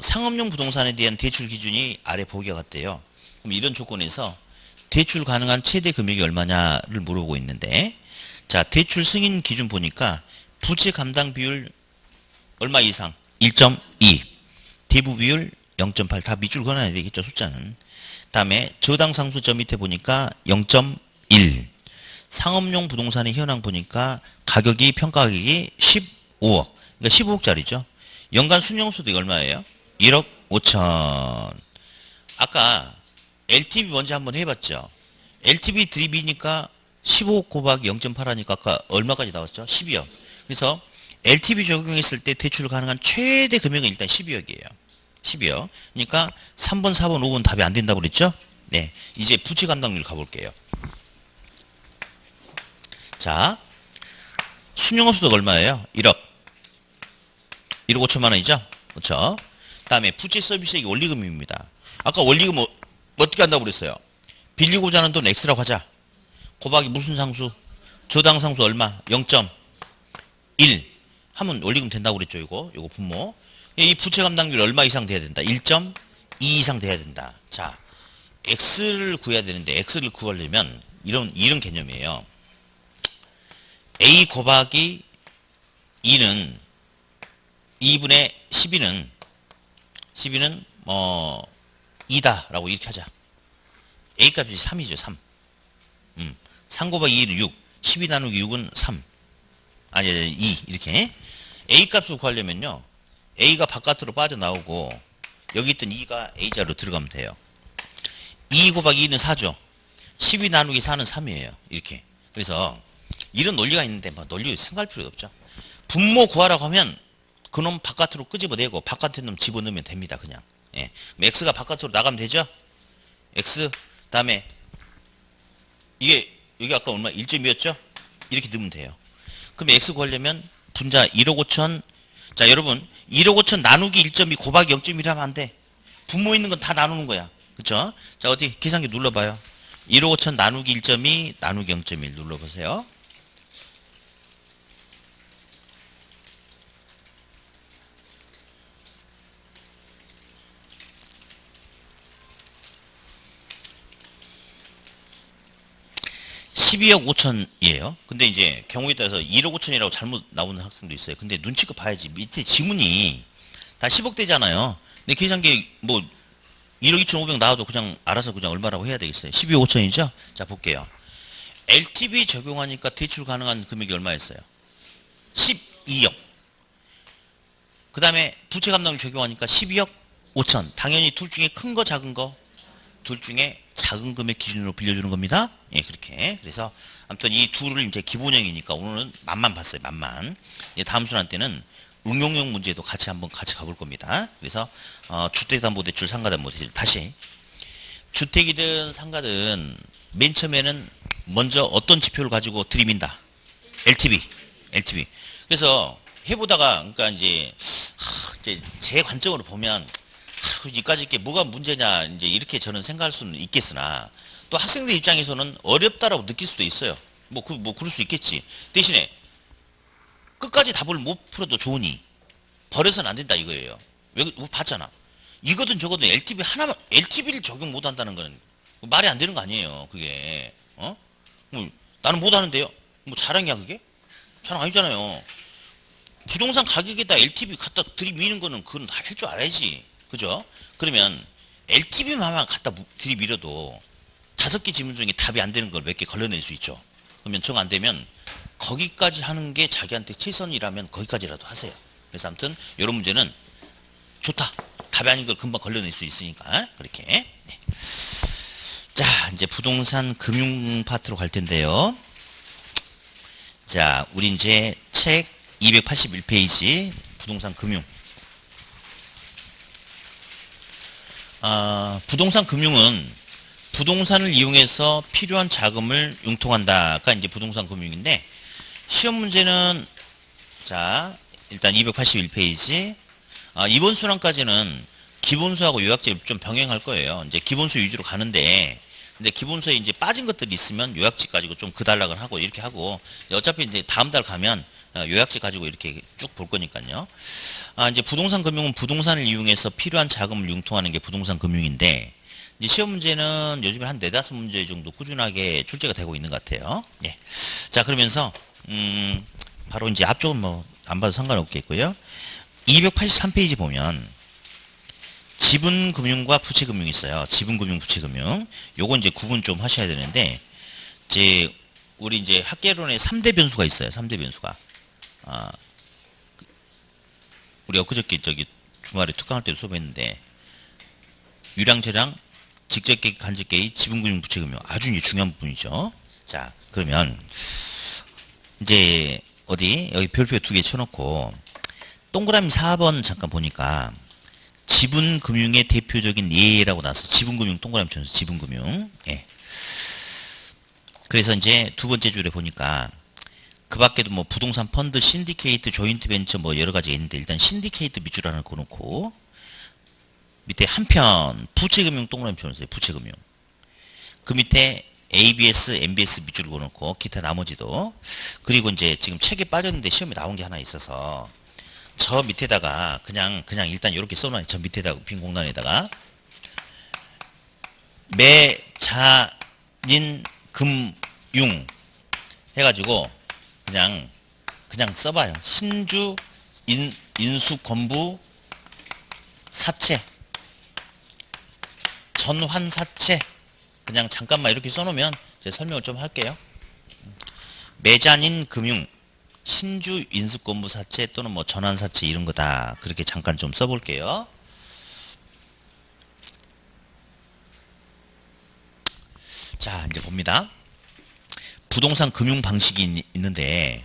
상업용 부동산에 대한 대출 기준이 아래 보기와 같대요. 그럼 이런 조건에서 대출 가능한 최대 금액이 얼마냐를 물어보고 있는데, 자, 대출 승인 기준 보니까 부채 감당 비율 얼마 이상? 1.2. 대부 비율 0.8. 다 밑줄 그어놔야 되겠죠, 숫자는. 다음에 저당 상수 저 밑에 보니까 0.1. 상업용 부동산의 현황 보니까 평가 가격이 15억. 그러니까 15억짜리죠. 연간 순영소득이 얼마예요? 1억 5천. 아까 LTV 먼저 한번 해봤죠. LTV 드립이니까 15억 곱하기 0.8 하니까 아까 얼마까지 나왔죠? 12억. 그래서 LTV 적용했을 때 대출 가능한 최대 금액은 일단 12억이에요. 12억. 그러니까 3번, 4번, 5번 답이 안 된다고 그랬죠? 네. 이제 부채 감당률 가볼게요. 자, 순영업소득 얼마예요? 1억. 1억 5천만 원이죠? 그렇죠? 다음에 부채 서비스액이 원리금입니다. 아까 원리금 어떻게 한다고 그랬어요? 빌리고자 하는 돈 X라고 하자. 곱하기 무슨 상수? 저당 상수 얼마? 0.1 하면 원리금 된다고 그랬죠, 이거 분모. 이 부채 감당률 얼마 이상 돼야 된다? 1.2 이상 돼야 된다. 자, X를 구해야 되는데 X를 구하려면 이런 개념이에요. A 곱하기 2는 2분의 12는 2다 라고 이렇게 하자. A 값이 3이죠. 3. 3 곱하기 2는 6. 12 나누기 6은 3. 아니 2 이렇게. A 값을 구하려면요. A가 바깥으로 빠져나오고 여기 있던 2가 A자로 들어가면 돼요. 2 곱하기 2는 4죠. 12 나누기 4는 3이에요. 이렇게. 그래서 이런 논리가 있는데 뭐 논리 생각할 필요가 없죠. 분모 구하라고 하면 그놈 바깥으로 끄집어내고 바깥에 놈 집어넣으면 됩니다. 그냥. 예. X가 바깥으로 나가면 되죠. X 다음에 이게 여기 아까 얼마 1.2였죠? 이렇게 넣으면 돼요. 그럼 X 구하려면 분자 1억 5천. 자, 여러분 1억 5천 나누기 1.2 곱하기 0.1 하면 안 돼. 분모 있는 건 다 나누는 거야. 그쵸? 자, 어디 계산기 눌러봐요. 1억 5천 나누기 1.2 나누기 0.1 눌러보세요. 12억 5천이에요. 근데 이제 경우에 따라서 1억 5천이라고 잘못 나오는 학생도 있어요. 근데 눈치껏 봐야지. 밑에 지문이 다 10억대잖아요. 근데 계산기 뭐 1억 2,500 나와도 그냥 알아서 그냥 얼마라고 해야 되겠어요. 12억 5천이죠? 자, 볼게요. LTV 적용하니까 대출 가능한 금액이 얼마였어요? 12억. 그 다음에 부채 감당률 적용하니까 12억 5천. 당연히 둘 중에 큰 거 작은 거? 둘 중에 작은 금액 기준으로 빌려주는 겁니다. 예, 그렇게. 그래서 아무튼 이 둘을 이제 기본형이니까 오늘은 만만 봤어요. 만만. 예, 다음 순환 때는 응용형 문제도 같이 가볼 겁니다. 그래서 주택담보대출, 상가담보대출 다시 주택이든 상가든 맨 처음에는 먼저 어떤 지표를 가지고 들이민다. LTV. 그래서 해보다가 그러니까 이제 제 관점으로 보면 이까짓 게 뭐가 문제냐 이제 이렇게 저는 생각할 수는 있겠으나 또 학생들 입장에서는 어렵다라고 느낄 수도 있어요. 뭐 그럴 수 있겠지. 대신에 끝까지 답을 못 풀어도 좋으니 버려서는 안 된다 이거예요. 왜 봤잖아. 이거든 저거든 LTV를 적용 못 한다는 거는 말이 안 되는 거 아니에요. 그게 뭐 나는 못 하는데요. 뭐 자랑이야 그게? 자랑 아니잖아요. 부동산 가격에다 LTV 갖다 들이미는 거는 그건 할 줄 알아야지. 그죠? 그러면 LTV만 갖다 들이밀어도 5개 지문 중에 답이 안 되는 걸 몇 개 걸러낼 수 있죠. 그러면 정 안 되면 거기까지 하는 게 자기한테 최선이라면 거기까지라도 하세요. 그래서 아무튼 이런 문제는 좋다. 답이 아닌 걸 금방 걸러낼 수 있으니까 그렇게. 네. 자, 이제 부동산 금융 파트로 갈 텐데요. 자, 우리 이제 책 281페이지 부동산 금융. 부동산 금융은 부동산을 이용해서 필요한 자금을 융통한다가 이제 부동산 금융인데, 시험 문제는 자 일단 281페이지 이번 수량까지는 기본수하고 요약제를 좀 병행할 거예요. 이제 기본수 위주로 가는데, 근데 기본수에 이제 빠진 것들이 있으면 요약지 가지고 좀 그달락을 하고 이렇게 하고, 어차피 이제 다음 달 가면 요약지 가지고 이렇게 쭉 볼 거니까요. 이제 부동산 금융은 부동산을 이용해서 필요한 자금을 융통하는 게 부동산 금융인데, 이제 시험 문제는 요즘에 한 4-5문제 정도 꾸준하게 출제가 되고 있는 것 같아요. 예. 자, 그러면서 바로 이제 앞쪽은 뭐 안 봐도 상관없겠고요. 283페이지 보면 지분금융과 부채금융이 있어요. 지분금융, 부채금융. 요건 이제 구분 좀 하셔야 되는데, 이제 우리 이제 학계론에 3대 변수가 있어요. 3대 변수가. 우리 엊그저께 주말에 특강할 때도 수업했는데, 유량저량, 직접개입, 간접개입, 지분금융, 부채금융. 아주 이제 중요한 부분이죠. 자, 그러면 이제 여기 별표 2개 쳐놓고 동그라미 4번 잠깐 보니까 지분금융의 대표적인 예라고 나와서 지분금융 동그라미 쳐서 지분금융. 예. 그래서 이제 두 번째 줄에 보니까 그 밖에도 뭐 부동산 펀드, 신디케이트, 조인트 벤처 뭐 여러 가지가 있는데, 일단 신디케이트 밑줄 하나 그어놓고 밑에 한편 부채금융 동그라미 쳐놓으세요. 부채금융. 그 밑에 ABS, MBS 밑줄 그어놓고 기타 나머지도. 그리고 이제 지금 책에 빠졌는데 시험에 나온 게 하나 있어서 저 밑에다가 그냥 일단 이렇게 써놔요. 저 밑에다가 빈 공간에다가 매자인 금융 해가지고 그냥 써봐요. 신주 인수 건부 사채 전환 사채, 그냥 잠깐만 이렇게 써놓으면 제가 설명을 좀 할게요. 매자인 금융, 신주 인수건부 사채 또는 뭐 전환 사채 이런 거다. 그렇게 잠깐 좀 써볼게요. 자, 이제 봅니다. 부동산 금융 방식이 있는데,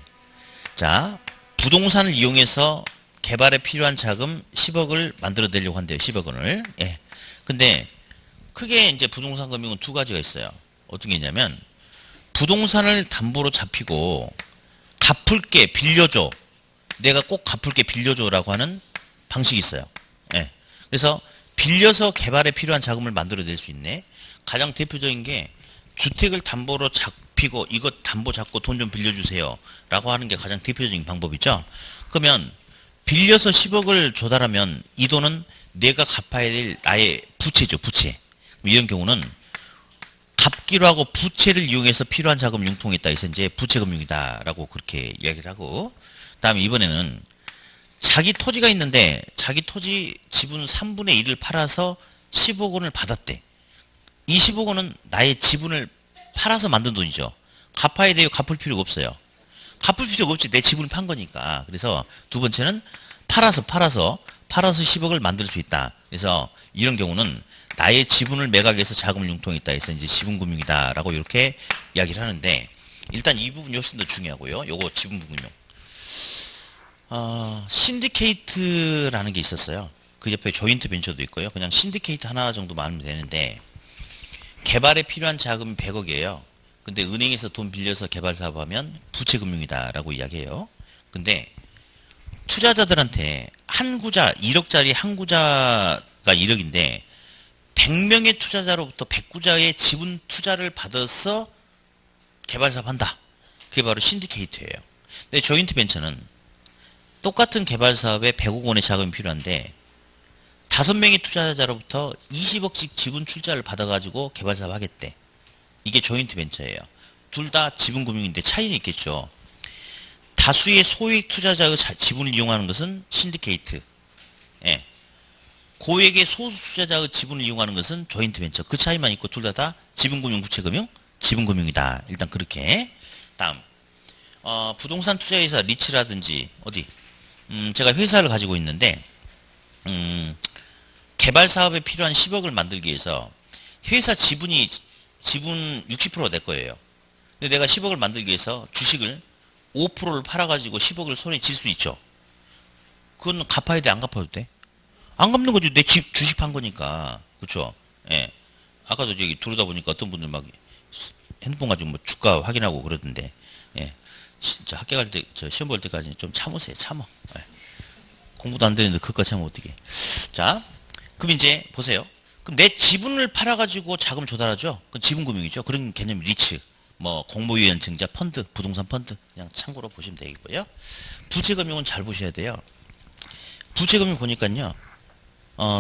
자, 부동산을 이용해서 개발에 필요한 자금 10억을 만들어내려고 한대요. 10억 원을. 예. 근데 크게 이제 부동산 금융은 두 가지가 있어요. 어떤 게 있냐면, 부동산을 담보로 잡히고 갚을게 빌려줘. 내가 꼭 갚을게 빌려줘라고 하는 방식이 있어요. 예. 그래서 빌려서 개발에 필요한 자금을 만들어낼 수 있네. 가장 대표적인 게 주택을 담보로 잡히고 이것 담보 잡고 돈 좀 빌려주세요 라고 하는 게 가장 대표적인 방법이죠. 그러면 빌려서 10억을 조달하면 이 돈은 내가 갚아야 될 나의 부채죠. 부채. 이런 경우는 갚기로 하고 부채를 이용해서 필요한 자금 융통했다 해서 이제 부채금융이다 라고 그렇게 이야기를 하고, 그 다음에 이번에는 자기 토지가 있는데 자기 토지 지분 3분의 1을 팔아서 10억 원을 받았대. 이 10억 원은 나의 지분을 팔아서 만든 돈이죠. 갚아야 돼요? 갚을 필요가 없어요. 갚을 필요가 없지. 내 지분을 판 거니까. 그래서 두 번째는 팔아서 10억을 만들 수 있다. 그래서 이런 경우는 나의 지분을 매각해서 자금을 융통했다 해서 이제 지분금융이다라고 이렇게 이야기를 하는데, 일단 이 부분이 훨씬 더 중요하고요. 요거 지분금융. 신디케이트라는 게 있었어요. 그 옆에 조인트 벤처도 있고요. 그냥 신디케이트 하나 정도 말하면 되는데, 개발에 필요한 자금이 100억이에요. 근데 은행에서 돈 빌려서 개발 사업하면 부채금융이다라고 이야기해요. 근데 투자자들한테 한 구자 1억짜리 한 구자가 1억인데 100명의 투자자로부터 100구자의 지분 투자를 받아서 개발 사업한다. 그게 바로 신디케이트예요. 근데 조인트 벤처는 똑같은 개발 사업에 100억 원의 자금이 필요한데 5명의 투자자로부터 20억씩 지분 출자를 받아가지고 개발 사업 하겠대. 이게 조인트 벤처예요. 둘 다 지분금융인데 차이는 있겠죠. 다수의 소액 투자자의 지분을 이용하는 것은 신디케이트. 예. 고액의 소수 투자자의 지분을 이용하는 것은 조인트 벤처. 그 차이만 있고 둘 다 지분금융, 부채금융, 지분금융이다. 일단 그렇게. 다음, 부동산 투자회사 리츠라든지 어디, 제가 회사를 가지고 있는데, 개발 사업에 필요한 10억을 만들기 위해서 회사 지분 60%가 내 거예요. 근데 내가 10억을 만들기 위해서 주식을 5%를 팔아가지고 10억을 손에 쥘 수 있죠. 그건 갚아야 돼, 안 갚아도 돼? 안 갚는 거지. 내 주식 판 거니까. 그쵸? 예. 아까도 저기 들어다 보니까 어떤 분들 막 핸드폰 가지고 뭐 주가 확인하고 그러던데. 예. 진짜 학교 갈 때, 시험 볼 때까지는 좀 참으세요, 참어. 예. 공부도 안 되는데 그것까지 하면 어떡해. 자, 그럼 이제 보세요. 그럼 내 지분을 팔아가지고 자금 조달하죠? 그건 지분금융이죠. 그런 개념이 리츠. 뭐 공모유연 증자 펀드, 부동산 펀드 그냥 참고로 보시면 되겠고요. 부채금융은 잘 보셔야 돼요. 부채금융 보니까요.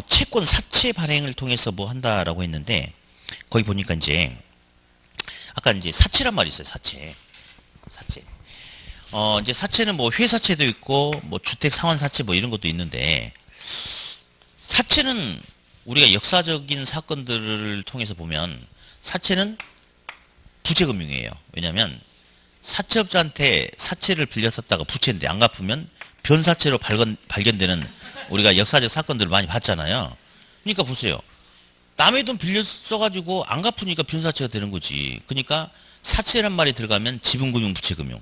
채권 사채 발행을 통해서 뭐 한다라고 했는데 거기 보니까 이제 아까 이제 사채란 말이 있어요. 사채. 이제 사채는 뭐 회사채도 있고 뭐 주택 상환 사채 뭐 이런 것도 있는데 사채는 우리가 역사적인 사건들을 통해서 보면 사채는 부채금융이에요. 왜냐하면 사채업자한테 사채를 빌렸었다가 부채인데 안 갚으면 변사채로 발견되는 우리가 역사적 사건들을 많이 봤잖아요. 그러니까 보세요. 남의 돈 빌려 써가지고 안 갚으니까 변사채가 되는 거지. 그러니까 사채란 말이 들어가면 지분금융, 부채금융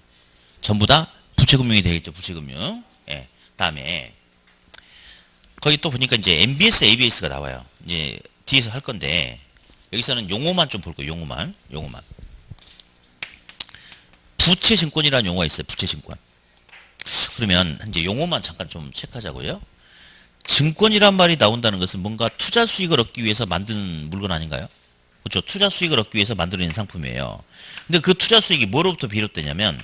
전부 다 부채금융이 되겠죠. 부채금융. 예. 다음에 거기 또 보니까 이제 MBS, ABS가 나와요. 이제 뒤에서 할 건데 여기서는 용어만 좀 볼 거예요. 용어만. 부채증권이라는 용어가 있어요. 부채증권. 그러면 이제 용어만 잠깐 좀 체크하자고요. 증권이란 말이 나온다는 것은 뭔가 투자 수익을 얻기 위해서 만든 물건 아닌가요? 그렇죠. 투자 수익을 얻기 위해서 만들어낸 상품이에요. 근데 그 투자 수익이 뭐로부터 비롯되냐면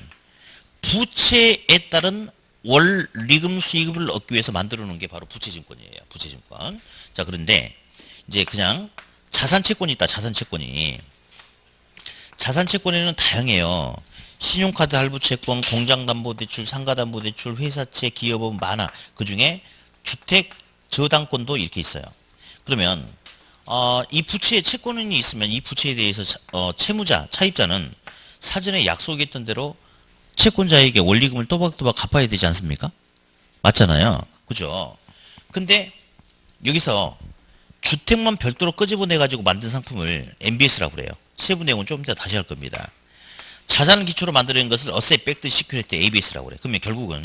부채에 따른 원리금 수익을 얻기 위해서 만들어 놓은 게 바로 부채증권이에요. 부채증권. 자, 그런데 이제 그냥 자산채권이 있다. 자산채권에는 다양해요. 신용카드 할부채권, 공장담보대출, 상가담보대출, 회사채, 기업은 많아. 그 중에 주택 저당권도 이렇게 있어요. 그러면 이 부채에 채권이 있으면 이 부채에 대해서 채무자, 차입자는 사전에 약속했던 대로 채권자에게 원리금을 또박또박 갚아야 되지 않습니까? 맞잖아요. 그죠? 근데 여기서 주택만 별도로 끄집어내가지고 만든 상품을 MBS라고 그래요. 세부 내용은 좀 이따 다시 할 겁니다. 자산을 기초로 만들어낸 것을 Asset Backed Security ABS라고 그래요. 그러면 결국은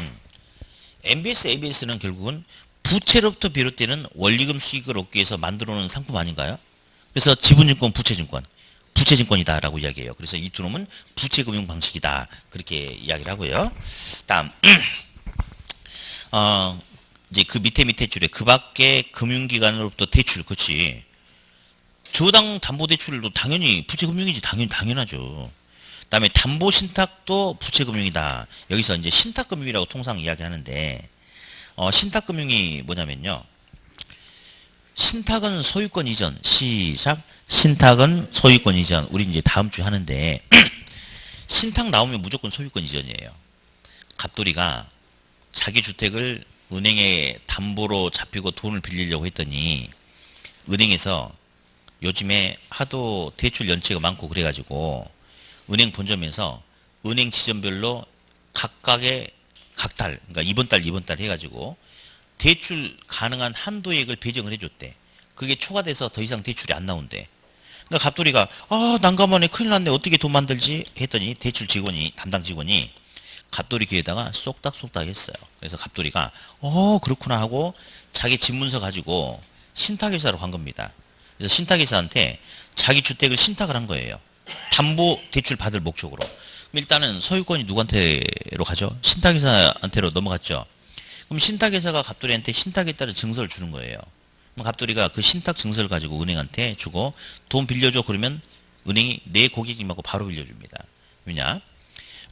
MBS, ABS는 결국은 부채로부터 비롯되는 원리금 수익을 얻기 위해서 만들어 놓은 상품 아닌가요? 그래서 지분증권, 부채증권이다라고 이야기해요. 그래서 이 두 놈은 부채금융 방식이다. 그렇게 이야기를 하고요. 다음 이제 그 밑에 줄에 그 밖에 금융기관으로부터 대출, 그렇지. 저당 담보대출도 당연히 부채금융이지. 당연하죠. 그다음에 담보신탁도 부채금융이다. 여기서 이제 신탁금융이라고 통상 이야기하는데 신탁금융이 뭐냐면요. 신탁은 소유권 이전. 시작. 신탁은 소유권 이전. 우리 이제 다음 주에 하는데 신탁 나오면 무조건 소유권 이전이에요. 갑돌이가 자기 주택을 은행에 담보로 잡히고 돈을 빌리려고 했더니 은행에서 요즘에 하도 대출 연체가 많고 그래가지고 은행 본점에서 은행 지점별로 각각의 각달, 그러니까 이번 달 해가지고 대출 가능한 한도액을 배정을 해줬대. 그게 초과돼서 더 이상 대출이 안 나온대. 그러니까 갑돌이가 난감하네, 큰일 났네, 어떻게 돈 만들지 했더니 대출 직원이, 담당 직원이 갑돌이 귀에다가 쏙닥쏙닥 했어요. 그래서 갑돌이가 그렇구나 하고 자기 집문서 가지고 신탁회사로 간 겁니다. 그래서 신탁회사한테 자기 주택을 신탁을 한 거예요. 담보 대출 받을 목적으로. 그럼 일단은 소유권이 누구한테로 가죠? 신탁회사한테로 넘어갔죠. 그럼 신탁회사가 갑돌이한테 신탁에 따른 증서를 주는 거예요. 그럼 갑돌이가 그 신탁 증서를 가지고 은행한테 주고 돈 빌려줘 그러면 은행이 내 고객님하고 바로 빌려줍니다. 왜냐?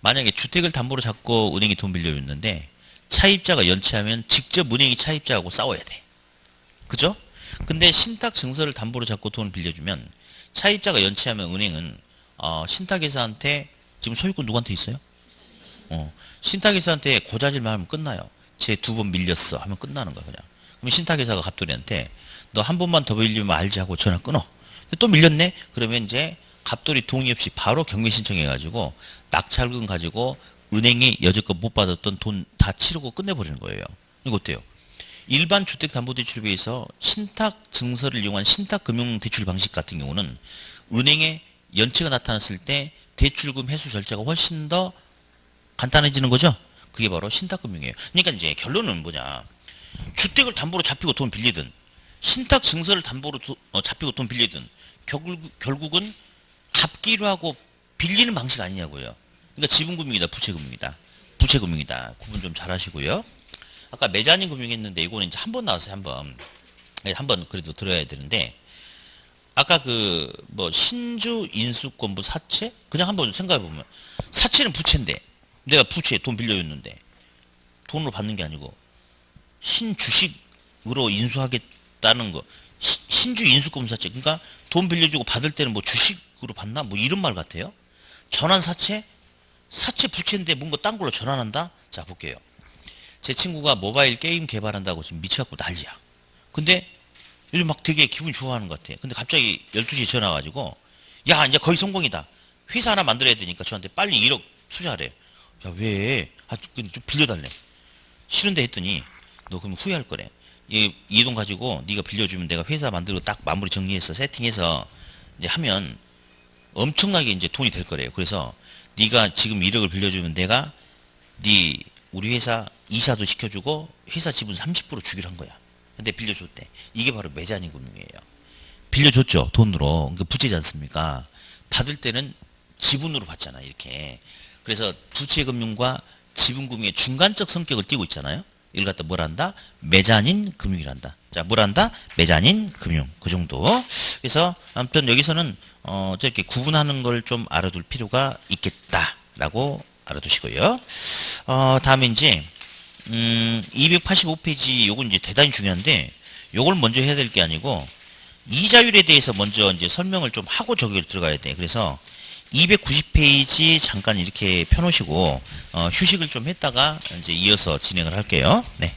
만약에 주택을 담보로 잡고 은행이 돈 빌려줬는데 차입자가 연체하면 직접 은행이 차입자하고 싸워야 돼. 그죠? 근데 신탁 증서를 담보로 잡고 돈을 빌려주면 차입자가 연체하면 은행은 신탁회사한테 지금 소유권 누구한테 있어요? 신탁회사한테 고자질만 하면 끝나요. 쟤 2번 밀렸어 하면 끝나는 거야 그냥. 그럼 신탁회사가 갑돌이한테 너 한 번만 더 빌리면 알지 하고 전화 끊어. 근데 또 밀렸네? 그러면 이제 갑돌이 동의 없이 바로 경매 신청해가지고 낙찰금 가지고 은행이 여지껏 못 받았던 돈 다 치르고 끝내버리는 거예요. 이거 어때요? 일반 주택담보대출에 비해서 신탁 증서를 이용한 신탁금융대출 방식 같은 경우는 은행에 연체가 나타났을 때 대출금 회수 절차가 훨씬 더 간단해지는 거죠. 그게 바로 신탁금융이에요. 그러니까 이제 결론은 뭐냐. 주택을 담보로 잡히고 돈 빌리든 신탁 증서를 담보로 잡히고 돈 빌리든 결국은 갚기로 하고 빌리는 방식 아니냐고요. 그러니까 지분금융이다, 부채금융이다. 부채금융이다. 구분 좀 잘 하시고요. 아까 매자닌 금융 했는데 이거는 이제 한 번 나왔어요. 한 번 그래도 들어야 되는데 아까 그 뭐 신주 인수권부 사채 그냥 한번 생각해 보면 사채는 부채인데 내가 부채에 돈 빌려줬는데 돈으로 받는 게 아니고 신주식으로 인수하겠다는 거 신주 인수권부 사채 그러니까 돈 빌려주고 받을 때는 뭐 주식으로 받나 뭐 이런 말 같아요. 전환 사채 부채인데 뭔가 딴 걸로 전환한다. 자 볼게요. 제 친구가 모바일 게임 개발한다고 지금 미쳐갖고 난리야. 근데 요즘 막 되게 기분 좋아하는 것 같아. 근데 갑자기 12시에 전화 와가지고 야 이제 거의 성공이다. 회사 하나 만들어야 되니까 저한테 빨리 1억 투자하래. 야 왜? 좀 빌려달래. 싫은데 했더니 너 그러면 후회할 거래. 이 돈 가지고 네가 빌려주면 내가 회사 만들고 딱 마무리 정리해서 세팅해서 이제 하면 엄청나게 이제 돈이 될 거래요. 그래서 네가 지금 1억을 빌려주면 내가 우리 회사 이사도 시켜주고 회사 지분 30% 주기로 한 거야. 근데 빌려줬대. 이게 바로 매자닌 금융이에요. 빌려줬죠. 돈으로. 그러니까 부채지 않습니까? 받을 때는 지분으로 받잖아. 이렇게. 그래서 부채금융과 지분금융의 중간적 성격을 띠고 있잖아요. 이걸 갖다 뭘 한다? 매자닌 금융이란다. 자, 뭘 한다? 매자닌 금융. 그 정도. 그래서 아무튼 여기서는 저렇게 구분하는 걸 좀 알아둘 필요가 있겠다라고 알아두시고요. 다음에 이제 285페이지 요건 이제 대단히 중요한데 요걸 먼저 해야 될 게 아니고 이자율에 대해서 먼저 이제 설명을 좀 하고 저기 들어가야 돼. 그래서 290페이지 잠깐 이렇게 펴놓으시고 휴식을 좀 했다가 이제 이어서 진행을 할게요. 네.